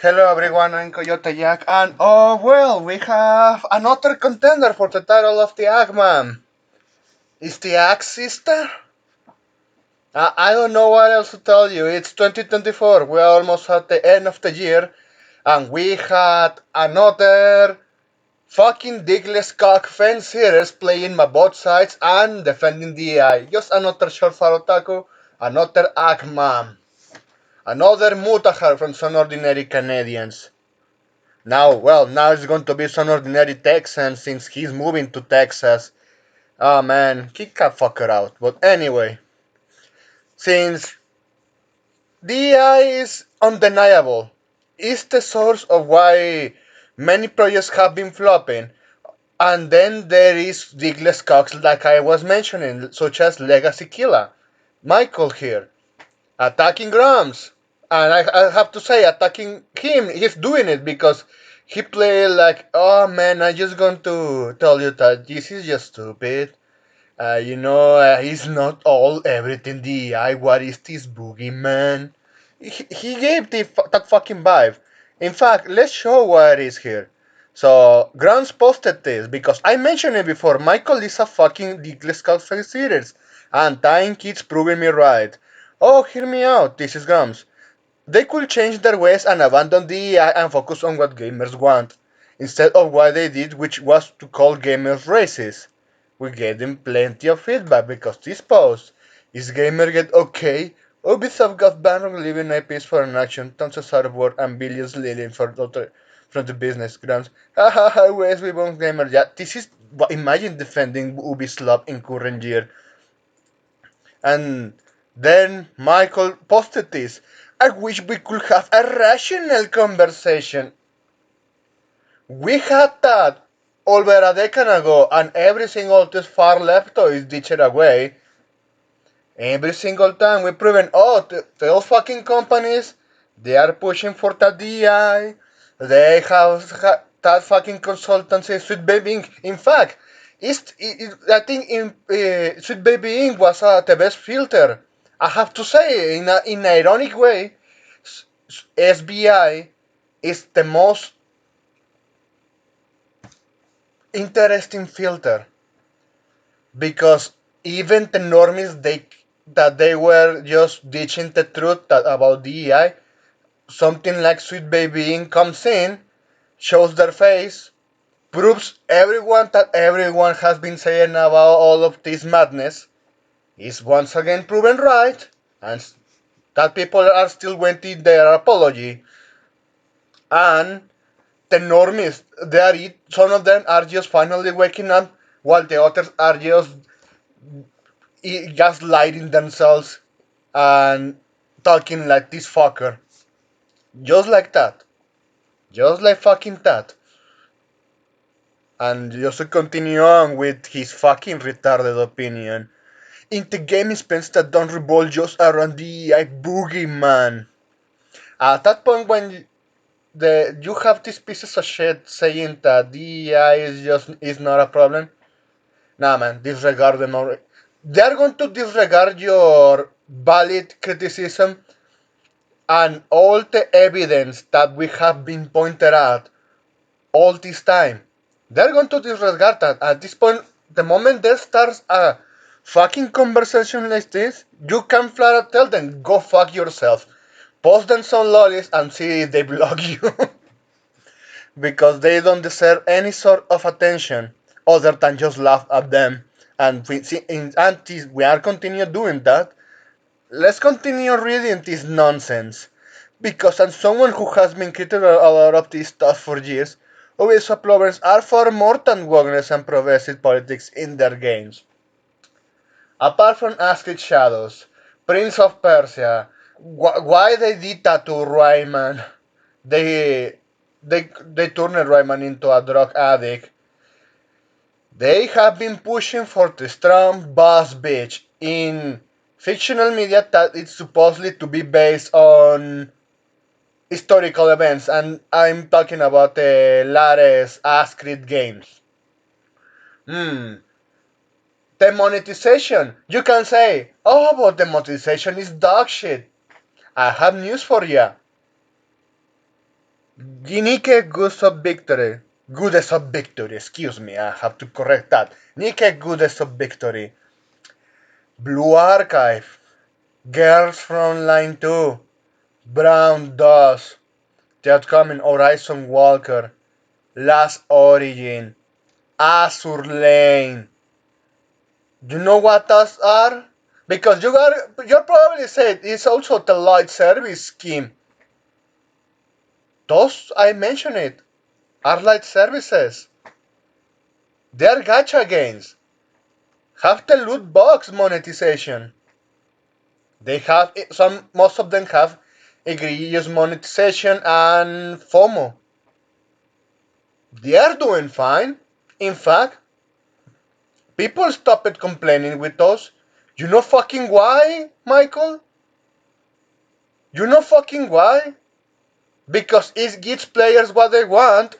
Hello everyone, I'm Coyote Jack, and oh well, we have another contender for the title of the Eggman. Is the Egg Sister? I don't know what else to tell you. It's 2024. We're almost at the end of the year, and we had another fucking dickless cock fan series playing my both sides and defending DEI. Just another short for otaku, another Eggman, another Mutahar from some ordinary Canadians. Now it's going to be some ordinary Texan since he's moving to Texas. Oh man, kick that fucker out. But anyway, since DI is undeniable, is the source of why many projects have been flopping. And then there is ridiculous cocks like I was mentioning, such as LegacyKillaHD. Michael here, attacking Grams. And I have to say, attacking him, he's doing it because he played like, oh man, I just going to tell you that this is just stupid. He's not all everything DI. What is this boogeyman? He gave that fucking vibe. In fact, let's show what it is here. So, Grants posted this because I mentioned it before. Michael is a fucking ridiculous conspiracy series, and time keeps proving me right. Oh, hear me out. This is Grams. They could change their ways and abandon DEI and focus on what gamers want, instead of what they did, which was to call gamers racist. We gave them plenty of feedback because this post is gamer get okay. Ubisoft got banned from leaving IPs for an action, tons of hardware and billions leading from the business grounds. Ha ha ha, where's we want gamer? Yeah, this is imagine defending Ubisoft in current year. And then Michael posted this. I wish we could have a rational conversation. We had that over a decade ago, and every single this far left is ditched away. Every single time we've proven, those fucking companies, they are pushing for the DI. They have that fucking consultancy, Sweet Baby Inc. In fact, I think Sweet Baby Inc. was the best filter. I have to say, in an ironic way, SBI is the most interesting filter because even the normies they were just ditching the truth about DEI. Something like Sweet Baby Inc. comes in, shows their face, proves everyone that everyone has been saying about all of this madness is once again proven right, and that people are still waiting their apology. And the normies, some of them are just finally waking up, while the others are just lighting themselves and talking like this fucker. Just like that. Just like fucking that. And just to continue on with his fucking retarded opinion. In the gaming space that don't revolve just around the AI boogeyman. At that point when you have these pieces of shit saying that DEI is not a problem. Nah man, disregard them already. They're going to disregard your valid criticism and all the evidence that we have been pointed at all this time. They're going to disregard that. At this point, the moment there starts a fucking conversation like this, you can flat out tell them, go fuck yourself. Post them some lollies and see if they block you. Because they don't deserve any sort of attention other than just laugh at them. And we are continue doing that. Let's continue reading this nonsense. Because as someone who has been critical a lot of this stuff for years, Ubisoft lovers are far more than wokeness and progressive politics in their games. Apart from Asked Shadows, Prince of Persia, why they did that to Rayman? They they turned Rayman into a drug addict. They have been pushing for the strong boss bitch in fictional media that it's supposedly to be based on historical events, and I'm talking about the latest Ascrit games. Hmm. The monetization. You can say, oh, but the monetization is dog shit. I have news for ya. Nike Goose of Victory. Goddess of Victory, excuse me, I have to correct that. Nike Goddess of Victory. Blue Archive. Girls from Line 2. Brown Dust. The Upcoming Horizon Walker. Last Origin. Azur Lane. You know what those are? Because you probably said it's also the light service scheme. Those I mentioned it are light services. They're gacha games. Have the loot box monetization. They have some. Most of them have egregious monetization and FOMO. They are doing fine. In fact, people stopped complaining with us. You know fucking why, Michael? You know fucking why? Because it gives players what they want.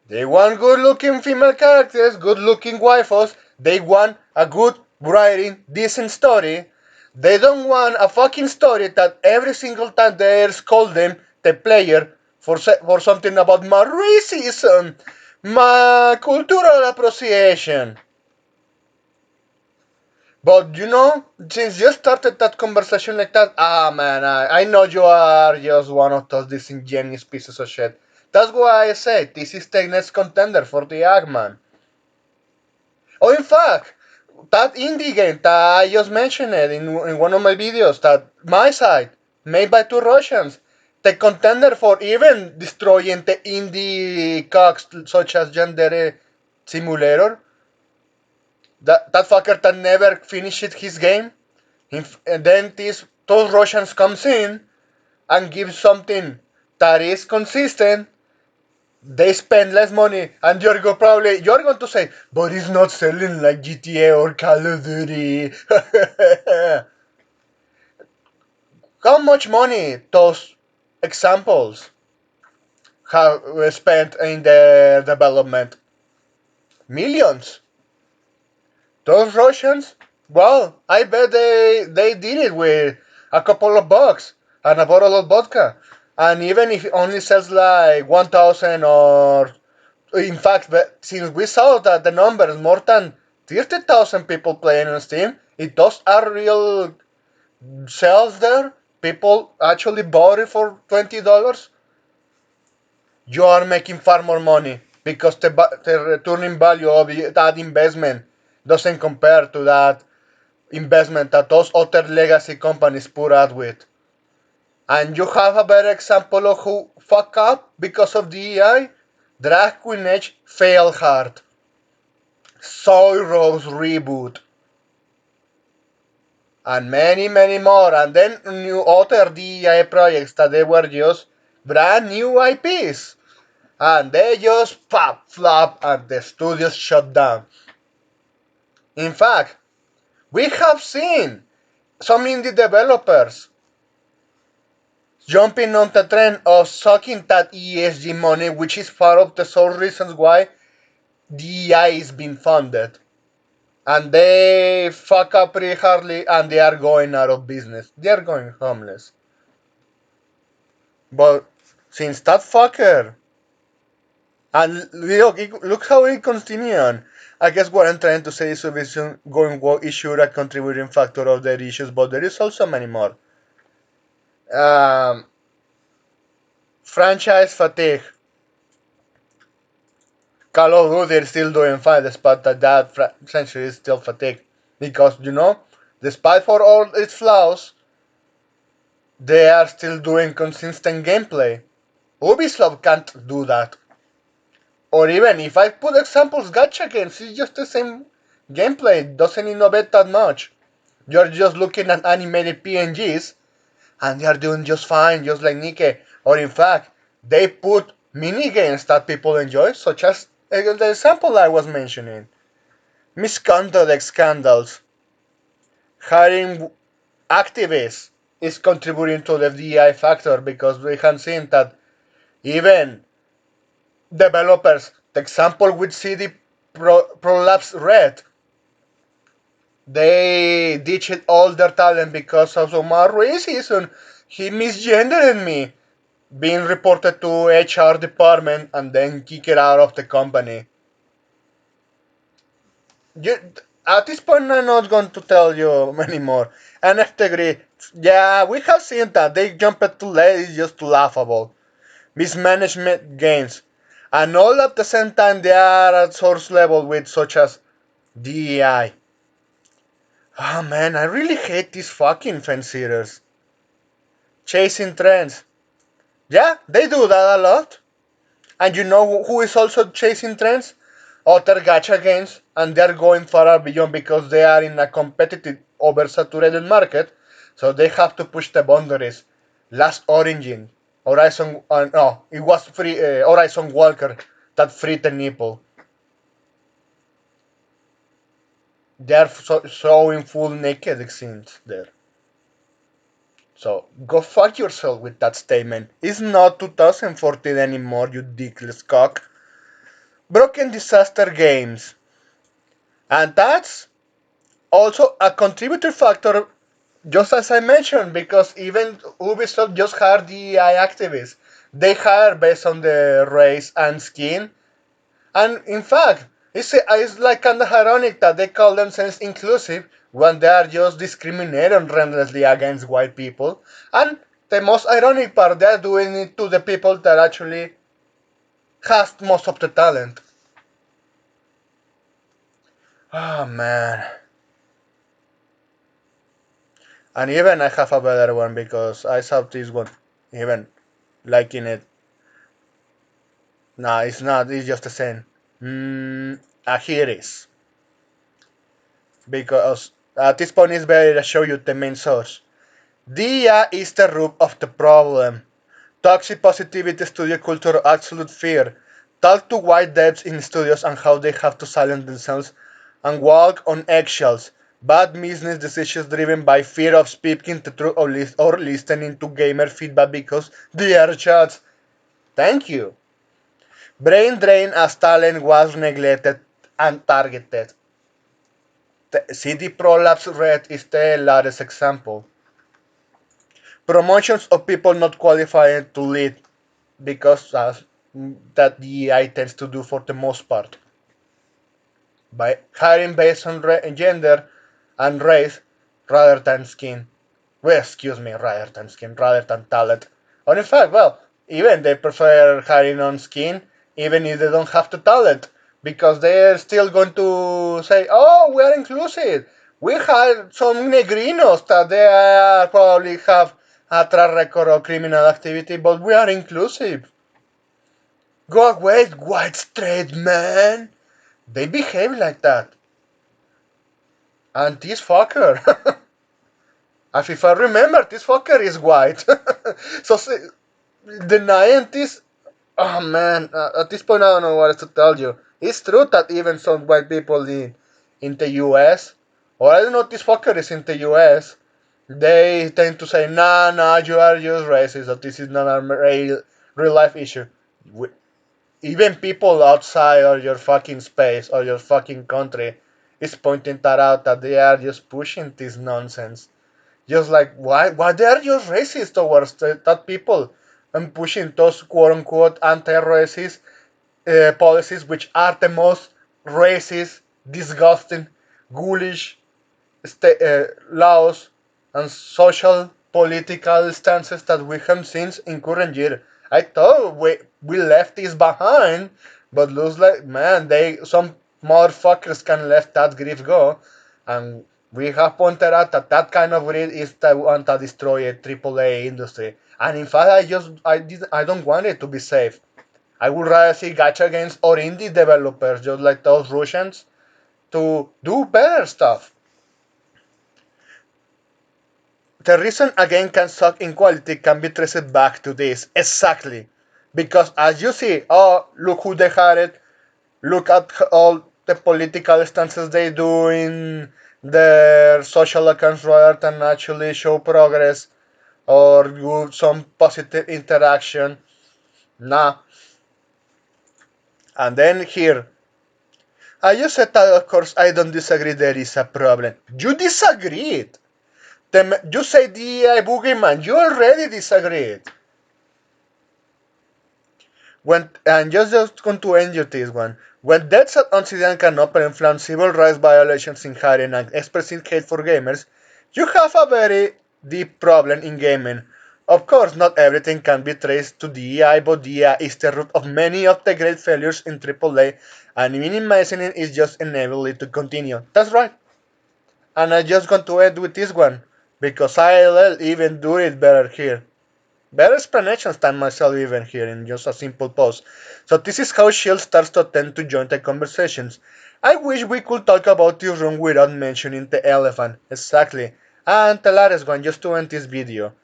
They want good looking female characters, good looking waifus. They want a good, writing, decent story. They don't want a fucking story that every single time they scold them, the player, for something about my racism, my cultural appreciation. But you know, since you started that conversation like that, man, I know you are just one of those disingenuous pieces of shit. That's why I said this is the next contender for the Eggman. Oh, in fact, that indie game that I just mentioned in one of my videos, that my side, made by two Russians, the contender for even destroying the indie cocks such as Yandere Simulator, that fucker that never finished his game. And then those Russians comes in and give something that is consistent. They spend less money, and you're going to say, but it's not selling like GTA or Call of Duty. How much money those examples have spent in their development? Millions. Those Russians, well, I bet they did it with a couple of bucks and a bottle of vodka. And even if it only sells like 1,000 or, in fact, since we saw that the number is more than 30,000 people playing on Steam, it does are real sales there. People actually bought it for $20. You are making far more money because the returning value of that investment doesn't compare to that investment that those other legacy companies put out with. And you have a better example of who fuck up because of DEI? Drag Queen Edge failed hard. Soy Rose reboot. And many, many more. And then new other DEI projects that they were just brand new IPs. And they just pop, flop, and the studios shut down. In fact, we have seen some indie developers jumping on the trend of sucking that ESG money, which is part of the sole reasons why DEI is being funded. And they fuck up pretty hardly and they are going out of business. They are going homeless. But since that fucker, and look how he continued. I guess what I'm trying to say is submission going well is sure a contributing factor of their issues, but there is also many more. Um, Franchise fatigue. Call of Duty is still doing fine despite that franchise is still fatigued. Because, despite for all its flaws, they are still doing consistent gameplay. Ubisoft can't do that. Or even if I put examples, gacha games, it's just the same gameplay, it doesn't innovate that much. You're just looking at animated PNGs and they are doing just fine, just like Nike. Or in fact, they put mini games that people enjoy, such as the example I was mentioning. Misconduct scandals, hiring activists is contributing to the DI factor because we have seen that even developers, the example with CD Prolapse Red, they ditched all their talent because of some racism. He misgendered me. being reported to HR department and then kicked out of the company. You, at this point, I'm not going to tell you anymore. NFT agree. Yeah, we have seen that. They jumped too late. It's just laughable. Mismanagement games. And all at the same time, they are at source level with such as DEI. Oh man, I really hate these fucking fence eaters. Chasing trends. Yeah, they do that a lot. And you know who is also chasing trends? Other gacha games, and they are going far beyond because they are in a competitive, oversaturated market, so they have to push the boundaries. Last Origin, Horizon, no, it was free Horizon Walker that freed the nipple. They are showing full naked scenes there. So go fuck yourself with that statement. It's not 2014 anymore, you dickless cock. Broken Disaster Games. And that's also a contributor factor, just as I mentioned, because even Ubisoft just hired DEI activists. They hire based on the race and skin. And in fact, it's like kind of ironic that they call themselves inclusive when they are just discriminating relentlessly against white people. And the most ironic part, they're doing it to the people that actually has most of the talent. Oh man. And even I have a better one because I saw this one. Even liking it. No, it's not. It's just the same. Here it is. Because at this point it's better to show you the main source. DEI is the root of the problem. Toxic positivity studio culture, absolute fear. Talk to white devs in studios and how they have to silence themselves and walk on eggshells. Bad business decisions driven by fear of speaking the truth or listening to gamer feedback because they are judged. Thank you. Brain drain as talent was neglected and targeted. The CD Prolapse Red is the latest example. Promotions of people not qualified to lead because that the AI tends to do for the most part. By hiring based on gender and race rather than skin. Well, excuse me, rather than talent. Or in fact, well, even they prefer hiring on skin, even if they don't have the talent, because they're still going to say, "Oh, we are inclusive. We hired some negrinos that they probably have a track record of criminal activity, but we are inclusive." Go away, white straight man. They behave like that. And this fucker. If I remember, this fucker is white. So the 90s, oh man, at this point I don't know what to tell you. It's true that even some white people in the US, or I don't know if this fucker is in the US, they tend to say, nah, you are just racist, or this is not a real life issue. We, Even people outside of your fucking space or your fucking country is pointing that out that they are just pushing this nonsense. Just like why they are just racist towards that people and pushing those quote unquote anti-racist policies, which are the most racist, disgusting, ghoulish laws and social political stances that we have seen in current year. I thought we left this behind, but looks like man, they some motherfuckers can let that grief go, and we have pointed out that that kind of greed is the one that destroy a AAA industry. And in fact, I don't want it to be safe. I would rather see gacha games or indie developers, just like those Russians, to do better stuff. The reason again can suck in quality can be traced back to this exactly, because as you see, oh look who they hired, look at all the political stances they do in their social accounts rather than actually show progress or do some positive interaction. Nah. And then here, I just said that of course I don't disagree there is a problem. You disagreed. You say DEI boogeyman. You already disagreed. Just going to end you this one. When deaths at Obsidian can open inflame civil rights violations in hiring and expressing hate for gamers, you have a very deep problem in gaming. Of course, not everything can be traced to DEI, but DEI is the root of many of the great failures in AAA, and minimizing it is just enabling it to continue. That's right. And I just going to end with this one, because I'll even do it better here. Better explanations than myself even here in just a simple post. So this is how Shield starts to attempt to join the conversations. I wish we could talk about this room without mentioning the elephant. Exactly. And Telares one just to end this video.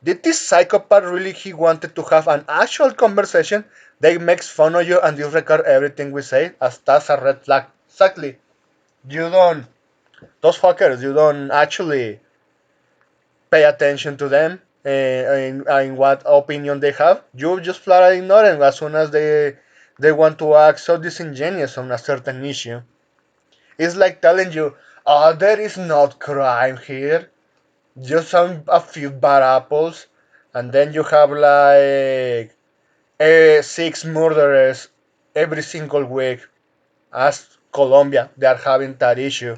Did this psychopath really he wanted to have an actual conversation that makes fun of you and disregard everything we say as that's a red flag? Exactly. You don't those fuckers, you don't actually pay attention to them in what opinion they have. You just flat ignore them as soon as they want to act so disingenuous on a certain issue. It's like telling you, "Oh, there is not crime here, just a few bad apples," and then you have like 6 murderers every single week. As Colombia, they are having that issue,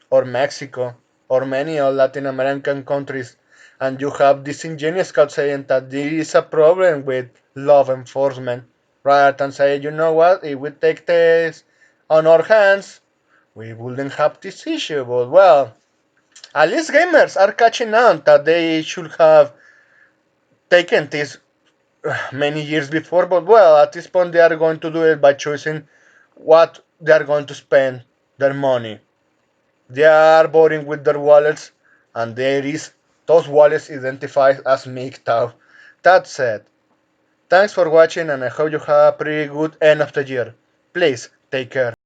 or Mexico, or many of Latin American countries, and you have disingenuous cops saying that there is a problem with law enforcement, rather than say, you know what, if we take this on our hands, we wouldn't have this issue. But well, at least gamers are catching on that they should have taken this many years before. But well, at this point, they are going to do it by choosing what they are going to spend their money. They are voting with their wallets, and there is those wallets identified as MGTOW. That's it. Thanks for watching, and I hope you have a pretty good end of the year. Please take care.